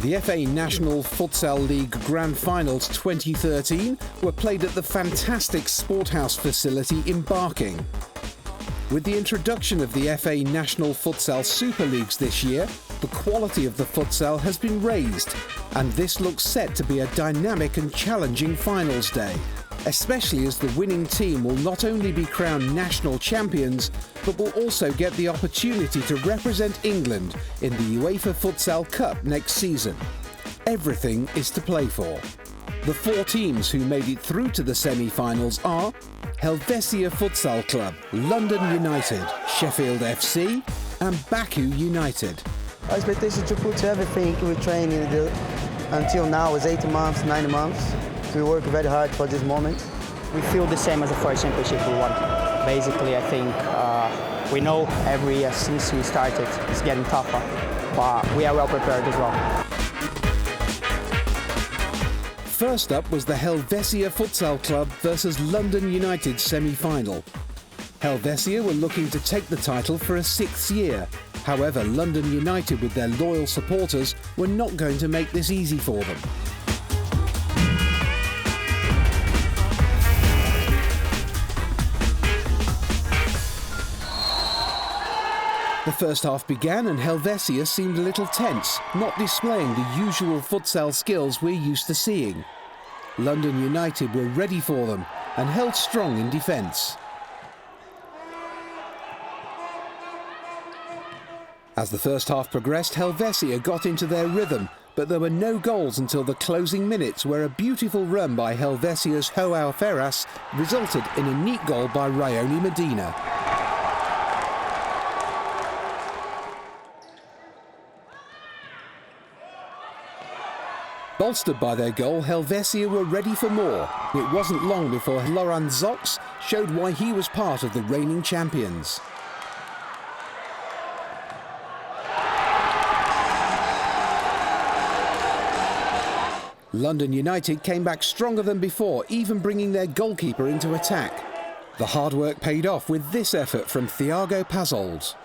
The FA National Futsal League Grand Finals 2013 were played at the fantastic SportHouse facility in Baku. With the introduction of the FA National Futsal Super Leagues this year, the quality of the futsal has been raised, and this looks set to be a dynamic and challenging finals day, especially as the winning team will not only be crowned national champions, but will also get the opportunity to represent England in the UEFA Futsal Cup next season. Everything is to play for. The four teams who made it through to the semi-finals are Helvecia Futsal Club, London United, Sheffield FC and Baku United. Our expectation to put everything we train until now is 80 months, 90 months. We work very hard for this moment. We feel the same as the first championship we won. Basically, I think we know every year since we started it's getting tougher, but we are well prepared as well. First up was the Helvecia Futsal Club versus London United semi-final. Helvecia were looking to take the title for a sixth year. However, London United, with their loyal supporters, were not going to make this easy for them. The first half began and Helvecia seemed a little tense, not displaying the usual futsal skills we're used to seeing. London United were ready for them and held strong in defence. As the first half progressed, Helvecia got into their rhythm, but there were no goals until the closing minutes, where a beautiful run by Helvecia's Joao Ferraz resulted in a neat goal by Rayoni Medina. Bolstered by their goal, Helvecia were ready for more. It wasn't long before Laurent Zox showed why he was part of the reigning champions. London United came back stronger than before, even bringing their goalkeeper into attack. The hard work paid off with this effort from Thiago Pazols.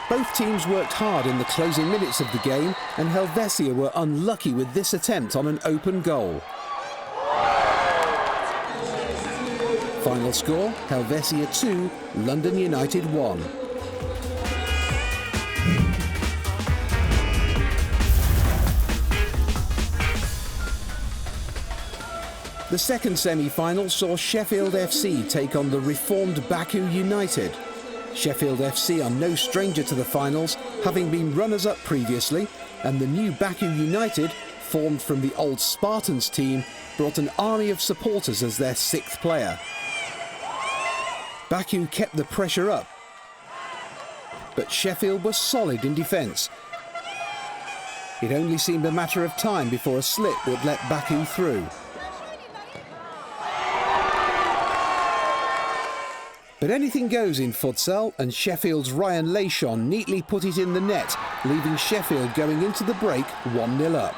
Both teams worked hard in the closing minutes of the game, and Helvecia were unlucky with this attempt on an open goal. Final score, Helvecia 2, London United 1. The second semi-final saw Sheffield FC take on the reformed Baku United. Sheffield FC are no stranger to the finals, having been runners-up previously, and the new Baku United, formed from the old Spartans team, brought an army of supporters as their sixth player. Baku kept the pressure up, but Sheffield was solid in defence. It only seemed a matter of time before a slip would let Baku through. But anything goes in futsal, and Sheffield's Ryan Lachon neatly put it in the net, leaving Sheffield going into the break 1-0 up.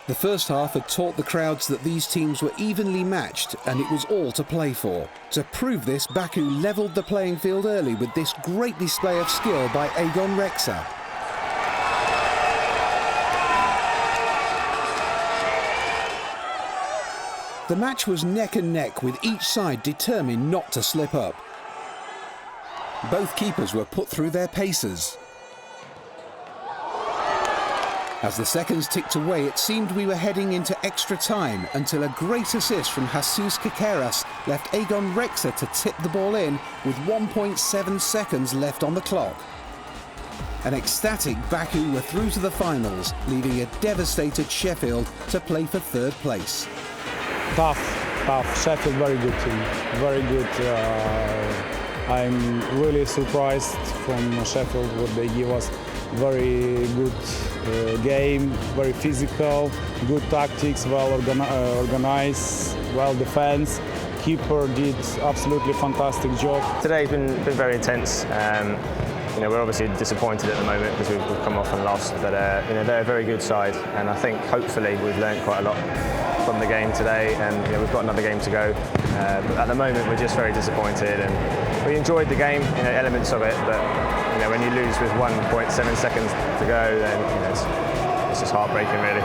The first half had taught the crowds that these teams were evenly matched, and it was all to play for. To prove this, Baku levelled the playing field early with this great display of skill by Egon Rexa. The match was neck and neck, with each side determined not to slip up. Both keepers were put through their paces. As the seconds ticked away, it seemed we were heading into extra time, until a great assist from Jesus Caqueras left Egon Rexa to tip the ball in with 1.7 seconds left on the clock. An ecstatic Baku were through to the finals, leaving a devastated Sheffield to play for third place. Tough. Sheffield, very good team, very good. I'm really surprised from Sheffield what they give us. Very good game, very physical, good tactics, well organized, well defense. Keeper did absolutely fantastic job. Today's been very intense. we're obviously disappointed at the moment because we've come off and lost, but they're a very good side, and I think hopefully we've learned quite a lot from the game today, and we've got another game to go. But at the moment we're just very disappointed, and we enjoyed the game, elements of it, but when you lose with 1.7 seconds to go, then it's just heartbreaking, really.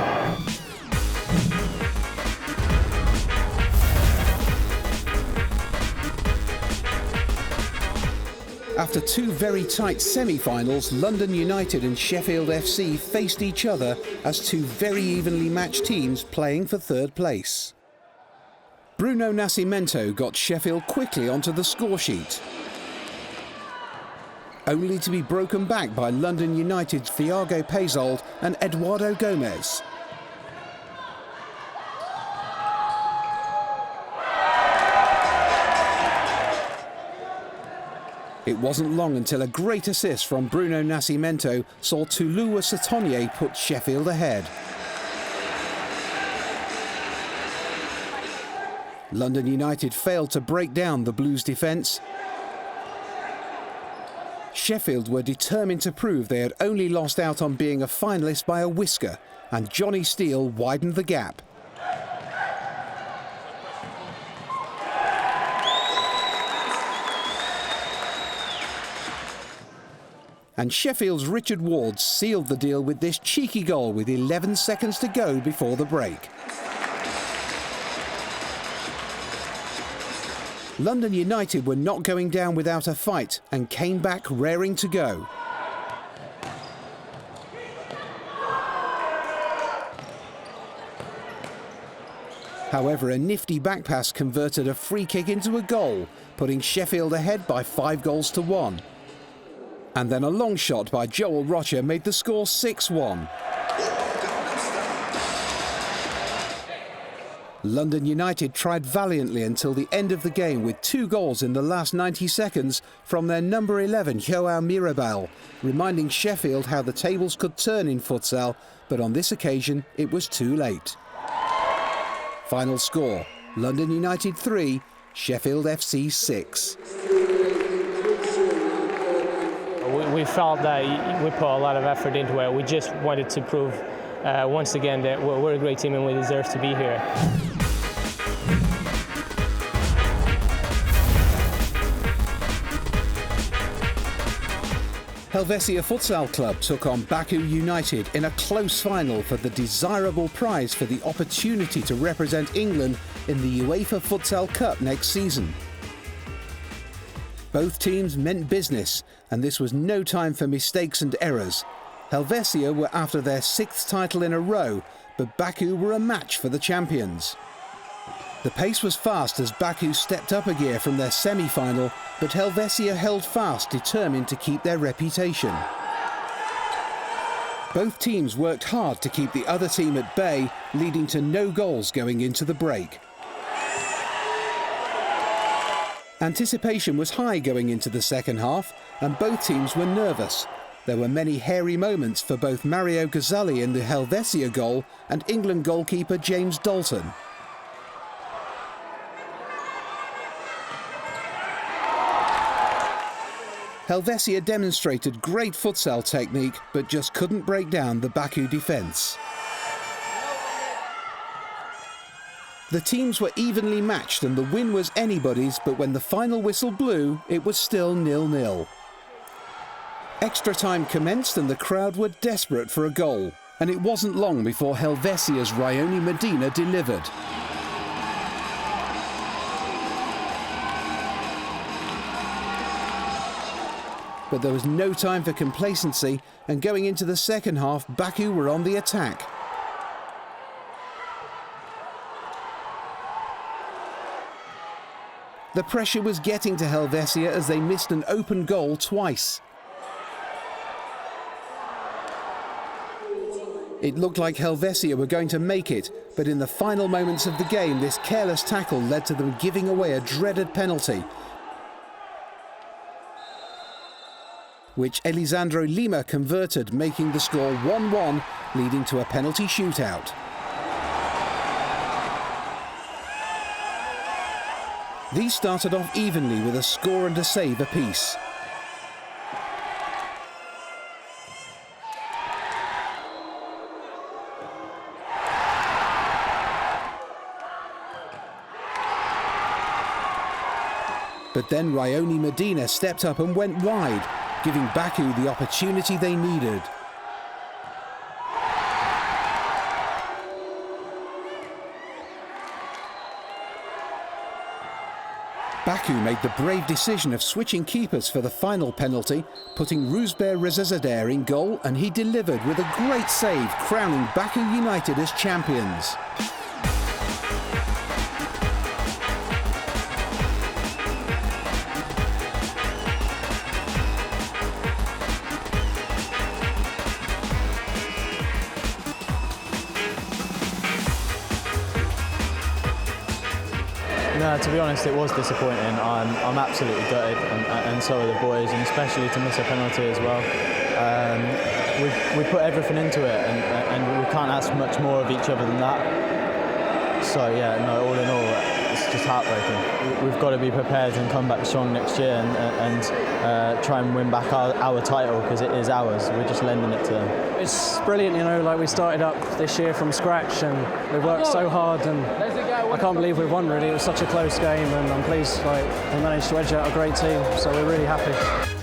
After two very tight semi-finals, London United and Sheffield FC faced each other as two very evenly matched teams playing for third place. Bruno Nascimento got Sheffield quickly onto the scoresheet, only to be broken back by London United's Thiago Pezold and Eduardo Gomez. It wasn't long until a great assist from Bruno Nascimento saw Toulouse Satonnier put Sheffield ahead. London United failed to break down the Blues' defence. Sheffield were determined to prove they had only lost out on being a finalist by a whisker, and Johnny Steele widened the gap. And Sheffield's Richard Ward sealed the deal with this cheeky goal with 11 seconds to go before the break. London United were not going down without a fight and came back raring to go. However, a nifty back pass converted a free kick into a goal, putting Sheffield ahead by 5-1. And then a long shot by Joel Rocha made the score 6-1. London United tried valiantly until the end of the game with 2 goals in the last 90 seconds from their number 11, Joao Mirabal, reminding Sheffield how the tables could turn in futsal, but on this occasion it was too late. Final score, London United 3, Sheffield FC 6. We felt that we put a lot of effort into it. We just wanted to prove once again that we're a great team and we deserve to be here. Helvecia Futsal Club took on Baku United in a close final for the desirable prize for the opportunity to represent England in the UEFA Futsal Cup next season. Both teams meant business, and this was no time for mistakes and errors. Helvecia were after their 6th title in a row, but Baku were a match for the champions. The pace was fast as Baku stepped up a gear from their semi-final, but Helvecia held fast, determined to keep their reputation. Both teams worked hard to keep the other team at bay, leading to no goals going into the break. Anticipation was high going into the second half, and both teams were nervous. There were many hairy moments for both Mario Gazzali in the Helvecia goal and England goalkeeper James Dalton. Helvecia demonstrated great futsal technique, but just couldn't break down the Baku defence. The teams were evenly matched and the win was anybody's, but when the final whistle blew, it was still 0-0. Extra time commenced and the crowd were desperate for a goal, and it wasn't long before Helvecia's Rayoni Medina delivered. But there was no time for complacency, and going into the second half, Baku were on the attack. The pressure was getting to Helvecia as they missed an open goal twice. It looked like Helvecia were going to make it, but in the final moments of the game, this careless tackle led to them giving away a dreaded penalty, which Elisandro Lima converted, making the score 1-1, leading to a penalty shootout. These started off evenly with a score and a save apiece. But then Raioni Medina stepped up and went wide, giving Baku the opportunity they needed. Baku made the brave decision of switching keepers for the final penalty, putting Rouzbeh Rezazadeh in goal, and he delivered with a great save, crowning Baku United as champions. No, to be honest, it was disappointing. I'm absolutely gutted, and so are the boys, and especially to miss a penalty as well. We put everything into it, and we can't ask much more of each other than that. So yeah, no, all in all, it's just heartbreaking. We've got to be prepared and come back strong next year, and try and win back our title, because it is ours. We're just lending it to them. It's brilliant, you know, like we started up this year from scratch, and we've worked so hard, and I can't believe we've won really. It was such a close game, and I'm pleased like we managed to edge out a great team, so we're really happy.